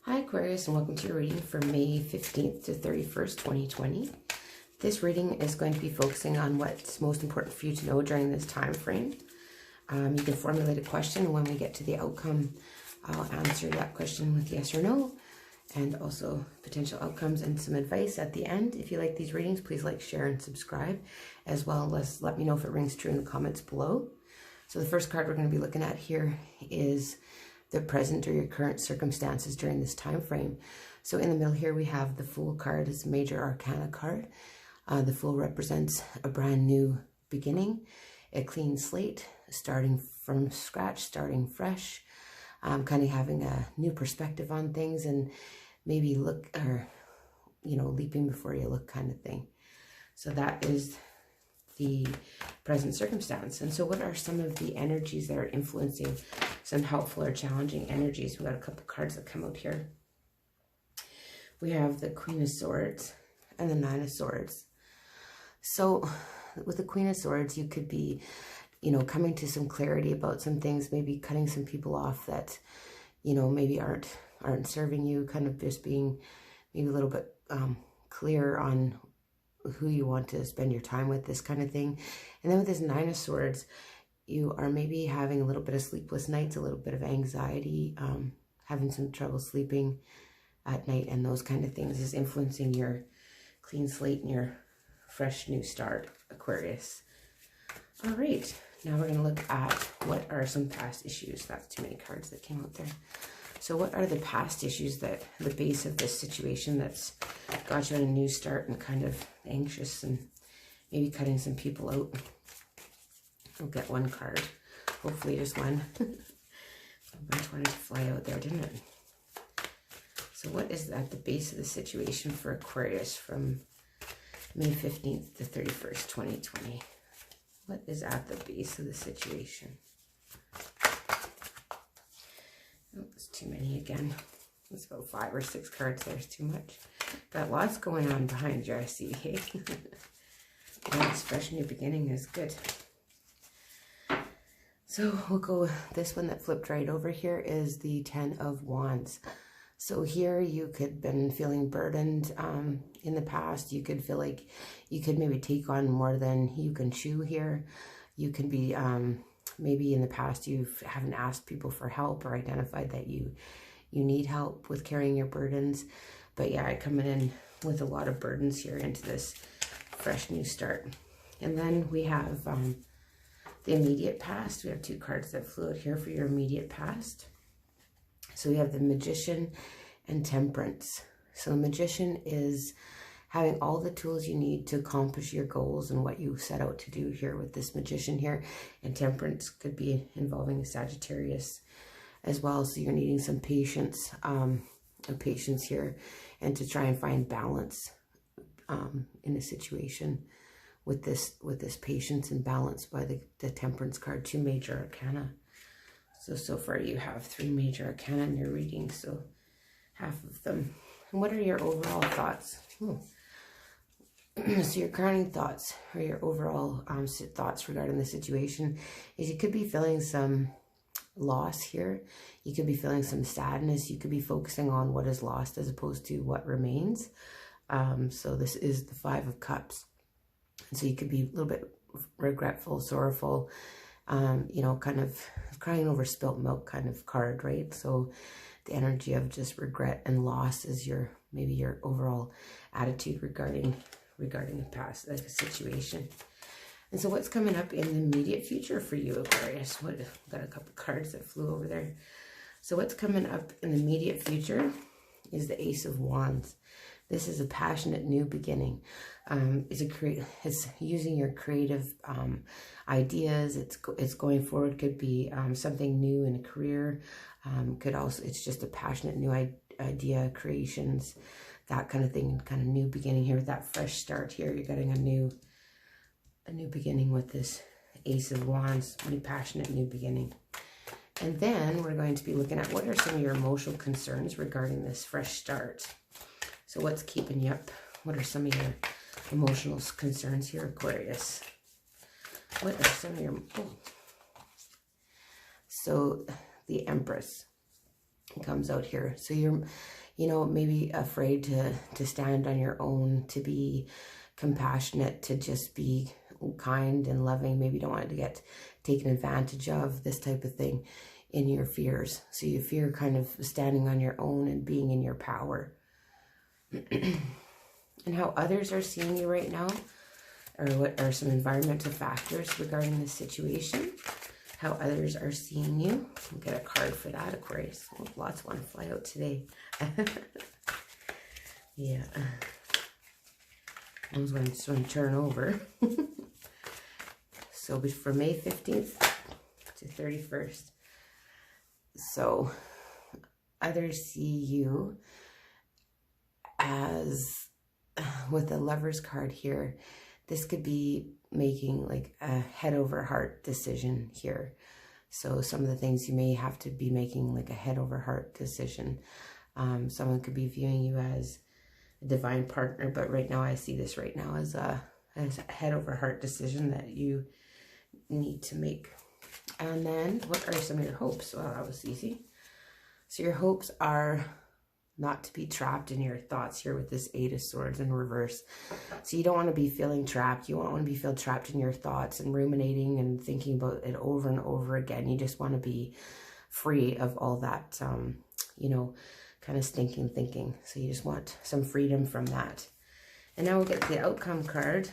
Hi Aquarius, and welcome to your reading for May 15th to 31st, 2020. This reading is going to be focusing on what's most important for you to know during this time frame. You can formulate a question, and when we get to the outcome, I'll answer that question with yes or no, and also potential outcomes and some advice at the end. If you like these readings, please like, share, and subscribe, as well as let me know if it rings true in the comments below. So the first card we're going to be looking at here is the present or your current circumstances during this time frame. So in the middle here we have the Fool card. It's a major arcana card. The Fool represents a brand new beginning, a clean slate, starting from scratch, starting fresh, kind of having a new perspective on things, and maybe leaping before you look kind of thing. So that is the present circumstance. And so what are some of the energies that are influencing some helpful or challenging energies? We got a couple cards that come out here. We have the Queen of Swords and the Nine of Swords. So with the Queen of Swords, you could be, coming to some clarity about some things, maybe cutting some people off that, maybe aren't serving you, kind of just being maybe a little bit clear on who you want to spend your time with, this kind of thing. And then with this Nine of Swords, you are maybe having a little bit of sleepless nights, a little bit of anxiety, having some trouble sleeping at night, and those kind of things is influencing your clean slate and your fresh new start, Aquarius. All right, now we're going to look at what are some past issues. That's too many cards that came out there. So what are the past issues that the base of this situation that's got you on a new start and kind of anxious and maybe cutting some people out? I'll get one card, hopefully just one. A bunch wanted to fly out there, didn't it? So what is at the base of the situation for Aquarius from May 15th to 31st, 2020? What is at the base of the situation? Oh, it's too many again. It's about 5 or 6 cards. There's too much. Got lots going on behind you, I see. Hey? Yeah, this fresh new beginning is good. So we'll go with this one that flipped right over here is the Ten of Wands. So here you could have been feeling burdened in the past. You could feel like you could maybe take on more than you can chew here. You could be, maybe in the past you haven't asked people for help or identified that you need help with carrying your burdens. But yeah, coming in with a lot of burdens here into this fresh new start. And then we have the immediate past. We have 2 cards that flew out here for your immediate past. So we have the Magician and Temperance. So the Magician is having all the tools you need to accomplish your goals and what you set out to do here with this Magician here. And Temperance could be involving a Sagittarius as well. So you're needing some patience, here, and to try and find balance in a situation with this patience and balance by the Temperance card. 2 major arcana. So far you have 3 major arcana in your reading, so half of them. And what are your overall thoughts? So your crowning thoughts, or your overall thoughts regarding the situation, is you could be feeling some loss here. You could be feeling some sadness. You could be focusing on what is lost as opposed to what remains. So this is the 5 of Cups. And so you could be a little bit regretful, sorrowful, kind of crying over spilt milk kind of card, right? So the energy of just regret and loss is maybe your overall attitude regarding the past situation. And so what's coming up in the immediate future for you, Aquarius? Got a couple cards that flew over there. So what's coming up in the immediate future is the Ace of Wands. This is a passionate new beginning. It's using your creative ideas. It's going forward. Could be something new in a career. It's just a passionate new idea, creations, that kind of thing. Kind of new beginning here with that fresh start here. You're getting a new beginning with this Ace of Wands. New passionate new beginning. And then we're going to be looking at what are some of your emotional concerns regarding this fresh start. So what's keeping you up? What are some of your emotional concerns here, Aquarius? What are some of your... So the Empress. It comes out here. So you're, you know, maybe afraid to stand on your own, to be compassionate, to just be kind and loving. Maybe you don't want to get taken advantage of, this type of thing, in your fears. So you fear kind of standing on your own and being in your power. And how others are seeing you right now, or what are some environmental factors regarding this situation, how others are seeing you. We'll get a card for that, Aquarius. Oh, lots want to fly out today. Yeah. I was going to turn over. So for May 15th to 31st. So others see you as, with the Lover's card here, this could be making like a head over heart decision here. So some of the things you may have to be making like a head over heart decision. Someone could be viewing you as a divine partner, but right now I see this right now as a head over heart decision that you need to make. And then what are some of your hopes? Well, that was easy. So your hopes are not to be trapped in your thoughts here with this 8 of Swords in reverse. So you don't want to be feeling trapped. You don't want to be feel trapped in your thoughts and ruminating and thinking about it over and over again. You just want to be free of all that, you know, kind of stinking thinking. So you just want some freedom from that. And now we'll get the outcome card,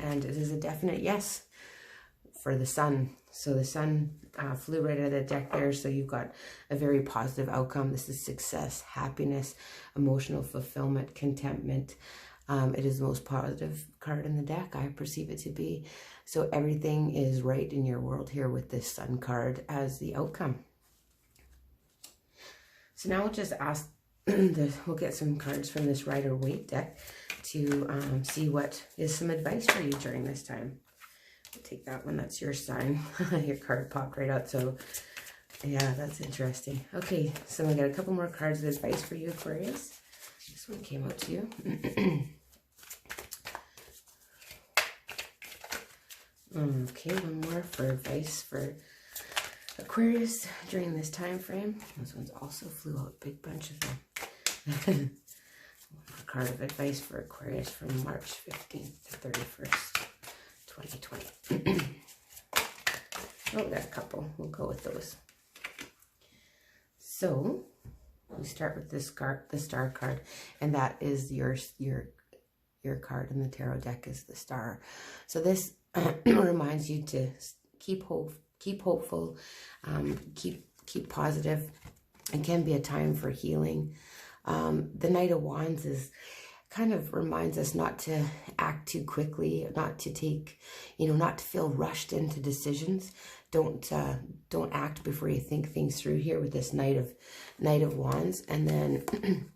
and it is a definite yes for the Sun. So the Sun flew right out of the deck there. So you've got a very positive outcome. This is success, happiness, emotional fulfillment, contentment. It is the most positive card in the deck, I perceive it to be. So everything is right in your world here with this Sun card as the outcome. So now we'll just ask, we'll get some cards from this Rider-Waite deck to see what is some advice for you during this time. Take that one, that's your sign. Your card popped right out, so yeah, that's interesting. Okay, so we got a couple more cards of advice for you, Aquarius. This one came out to you. Okay, one more for advice for Aquarius during this time frame. This one's also flew out, big bunch of them. One more card of advice for Aquarius from March 15th to 31st. 2020. Oh, we got a couple. We'll go with those. So we start with this card, the Star card, and that is your card in the tarot deck is the Star. So this reminds you to keep hopeful, keep positive. It can be a time for healing. The Knight of Wands is kind of reminds us not to act too quickly, not to take, you know, not to feel rushed into decisions. Don't act before you think things through here with this Knight of Wands. And then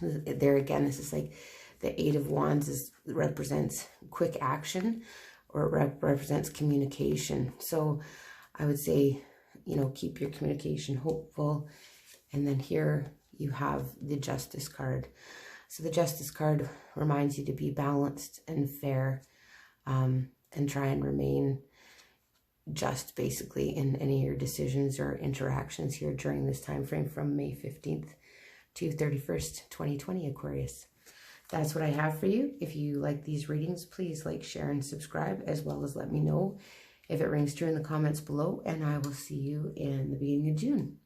there again, this is like the 8 of Wands represents quick action, or it represents communication. So I would say, you know, keep your communication hopeful. And then here you have the Justice card. So the Justice card reminds you to be balanced and fair, and try and remain just basically in any of your decisions or interactions here during this time frame from May 15th to 31st, 2020, Aquarius. That's what I have for you. If you like these readings, please like, share, and subscribe, as well as let me know if it rings true in the comments below, and I will see you in the beginning of June.